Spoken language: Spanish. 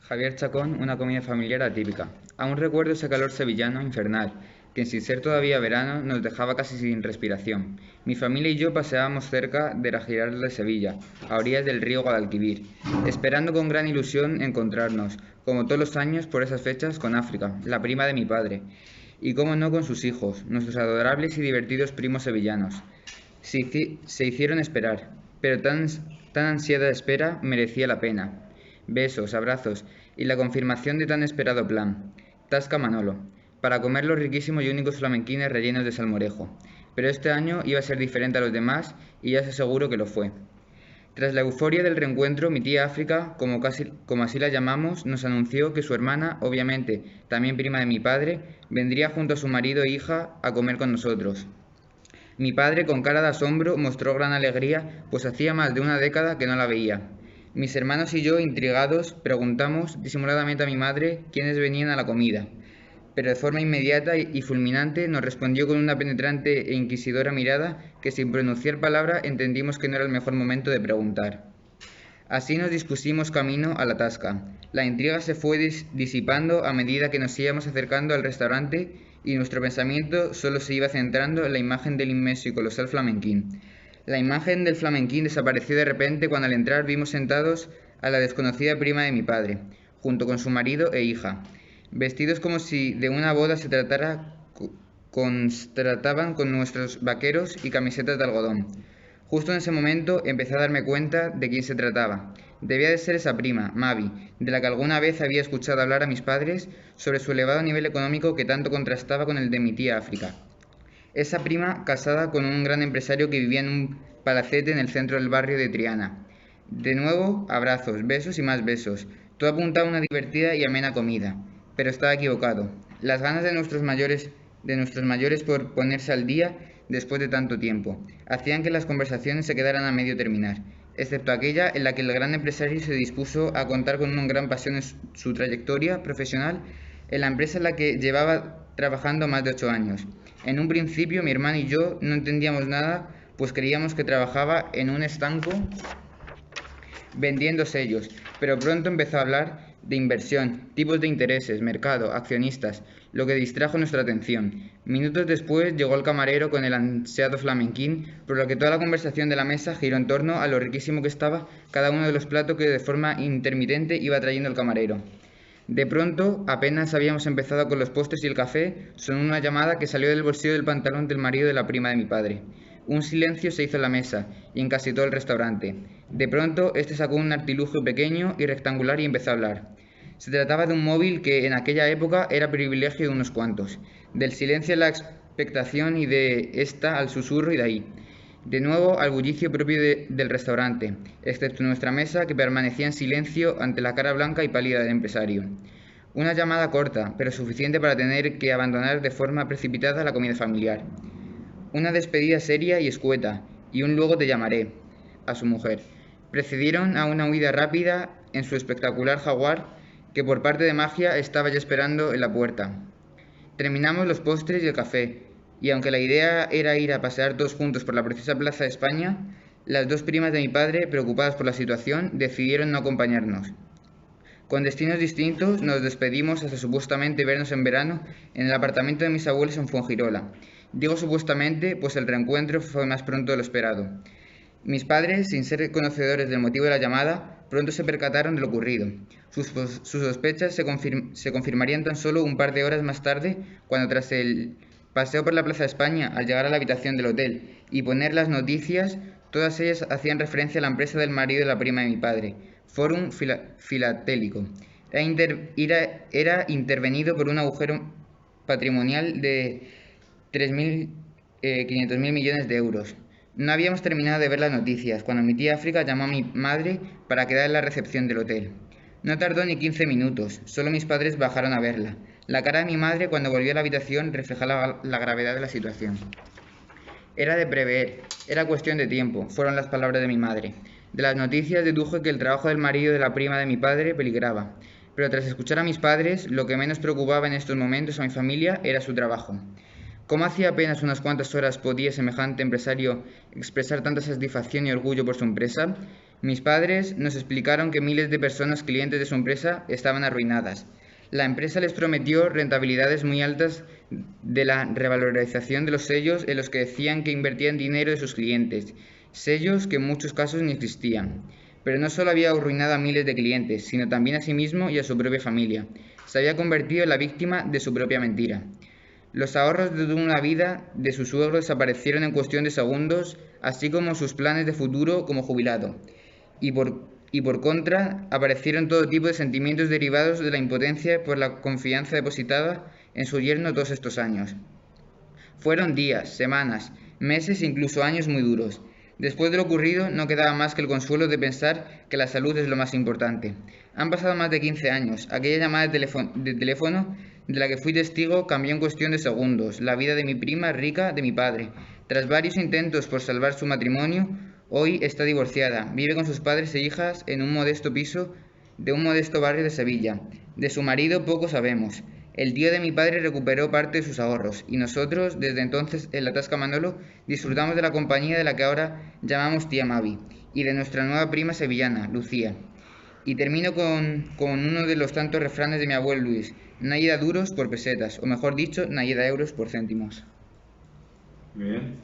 Javier Chacón, una comida familiar atípica. Aún recuerdo ese calor sevillano infernal, que sin ser todavía verano nos dejaba casi sin respiración. Mi familia y yo paseábamos cerca de la Giralda de Sevilla, a orillas del río Guadalquivir, esperando con gran ilusión encontrarnos, como todos los años por esas fechas, con África, la prima de mi padre, y cómo no con sus hijos, nuestros adorables y divertidos primos sevillanos. Se hicieron esperar, pero tan ansiada espera merecía la pena. Besos, abrazos y la confirmación de tan esperado plan. Tasca Manolo, para comer los riquísimos y únicos flamenquines rellenos de salmorejo. Pero este año iba a ser diferente a los demás y ya se aseguro que lo fue. Tras la euforia del reencuentro, mi tía África, como así la llamamos, nos anunció que su hermana, obviamente también prima de mi padre, vendría junto a su marido e hija a comer con nosotros. Mi padre, con cara de asombro, mostró gran alegría, pues hacía más de una década que no la veía. Mis hermanos y yo, intrigados, preguntamos disimuladamente a mi madre quiénes venían a la comida, pero de forma inmediata y fulminante nos respondió con una penetrante e inquisidora mirada que sin pronunciar palabra entendimos que no era el mejor momento de preguntar. Así nos dispusimos camino a la tasca. La intriga se fue disipando a medida que nos íbamos acercando al restaurante y nuestro pensamiento solo se iba centrando en la imagen del inmenso y colosal flamenquín. La imagen del flamenquín desapareció de repente cuando al entrar vimos sentados a la desconocida prima de mi padre, junto con su marido e hija, vestidos como si de una boda se tratara, trataban con nuestros vaqueros y camisetas de algodón. Justo en ese momento empecé a darme cuenta de quién se trataba. Debía de ser esa prima, Mavi, de la que alguna vez había escuchado hablar a mis padres sobre su elevado nivel económico que tanto contrastaba con el de mi tía África. Esa prima casada con un gran empresario que vivía en un palacete en el centro del barrio de Triana. De nuevo, abrazos, besos y más besos. Todo apuntaba a una divertida y amena comida. Pero estaba equivocado. Las ganas de nuestros mayores por ponerse al día después de tanto tiempo hacían que las conversaciones se quedaran a medio terminar, excepto aquella en la que el gran empresario se dispuso a contar con una gran pasión en su trayectoria profesional en la empresa en la que llevaba trabajando más de 8 años. En un principio mi hermano y yo no entendíamos nada, pues creíamos que trabajaba en un estanco vendiendo sellos, pero pronto empezó a hablar de inversión, tipos de intereses, mercado, accionistas, lo que distrajo nuestra atención. Minutos después llegó el camarero con el ansiado flamenquín, por lo que toda la conversación de la mesa giró en torno a lo riquísimo que estaba cada uno de los platos que de forma intermitente iba trayendo el camarero. De pronto, apenas habíamos empezado con los postres y el café, sonó una llamada que salió del bolsillo del pantalón del marido de la prima de mi padre. Un silencio se hizo en la mesa y en casi todo el restaurante. De pronto, este sacó un artilugio pequeño y rectangular y empezó a hablar. Se trataba de un móvil que en aquella época era privilegio de unos cuantos. Del silencio a la expectación y de esta al susurro y de ahí. De nuevo al bullicio propio del restaurante, excepto nuestra mesa que permanecía en silencio ante la cara blanca y pálida del empresario. Una llamada corta, pero suficiente para tener que abandonar de forma precipitada la comida familiar. Una despedida seria y escueta, y un luego te llamaré, a su mujer. Precedieron a una huida rápida en su espectacular jaguar que por parte de magia estaba ya esperando en la puerta. Terminamos los postres y el café, y aunque la idea era ir a pasear todos juntos por la preciosa Plaza de España, las dos primas de mi padre, preocupadas por la situación, decidieron no acompañarnos. Con destinos distintos nos despedimos hasta supuestamente vernos en verano en el apartamento de mis abuelos en Fuengirola. Digo supuestamente, pues el reencuentro fue más pronto de lo esperado. Mis padres, sin ser conocedores del motivo de la llamada, pronto se percataron de lo ocurrido. Sus sospechas se confirmarían tan solo un par de horas más tarde, cuando tras el paseo por la Plaza de España, al llegar a la habitación del hotel y poner las noticias, todas ellas hacían referencia a la empresa del marido de la prima de mi padre, Forum Filatélico. Era intervenido por un agujero patrimonial de 3.500.000 millones de euros. No habíamos terminado de ver las noticias cuando mi tía África llamó a mi madre para quedar en la recepción del hotel. No tardó ni 15 minutos, solo mis padres bajaron a verla. La cara de mi madre cuando volvió a la habitación reflejaba la gravedad de la situación. Era de prever, era cuestión de tiempo, fueron las palabras de mi madre. De las noticias deduje que el trabajo del marido de la prima de mi padre peligraba, pero tras escuchar a mis padres, lo que menos preocupaba en estos momentos a mi familia era su trabajo. ¿Cómo hacía apenas unas cuantas horas podía semejante empresario expresar tanta satisfacción y orgullo por su empresa? Mis padres nos explicaron que miles de personas clientes de su empresa estaban arruinadas. La empresa les prometió rentabilidades muy altas de la revalorización de los sellos en los que decían que invertían dinero de sus clientes, sellos que en muchos casos ni existían. Pero no solo había arruinado a miles de clientes, sino también a sí mismo y a su propia familia. Se había convertido en la víctima de su propia mentira. Los ahorros de una vida de su suegro desaparecieron en cuestión de segundos, así como sus planes de futuro como jubilado. Y por contra, aparecieron todo tipo de sentimientos derivados de la impotencia por la confianza depositada en su yerno todos estos años. Fueron días, semanas, meses e incluso años muy duros. Después de lo ocurrido, no quedaba más que el consuelo de pensar que la salud es lo más importante. Han pasado más de 15 años. Aquella llamada de teléfono de la que fui testigo cambió en cuestión de segundos la vida de mi prima rica de mi padre. Tras varios intentos por salvar su matrimonio, hoy está divorciada. Vive con sus padres e hijas en un modesto piso de un modesto barrio de Sevilla. De su marido poco sabemos. El tío de mi padre recuperó parte de sus ahorros y nosotros, desde entonces en la Tasca Manolo, disfrutamos de la compañía de la que ahora llamamos tía Mavi y de nuestra nueva prima sevillana, Lucía. Y termino con uno de los tantos refranes de mi abuelo Luis: nadie da duros por pesetas, o mejor dicho, nadie da euros por céntimos. Bien.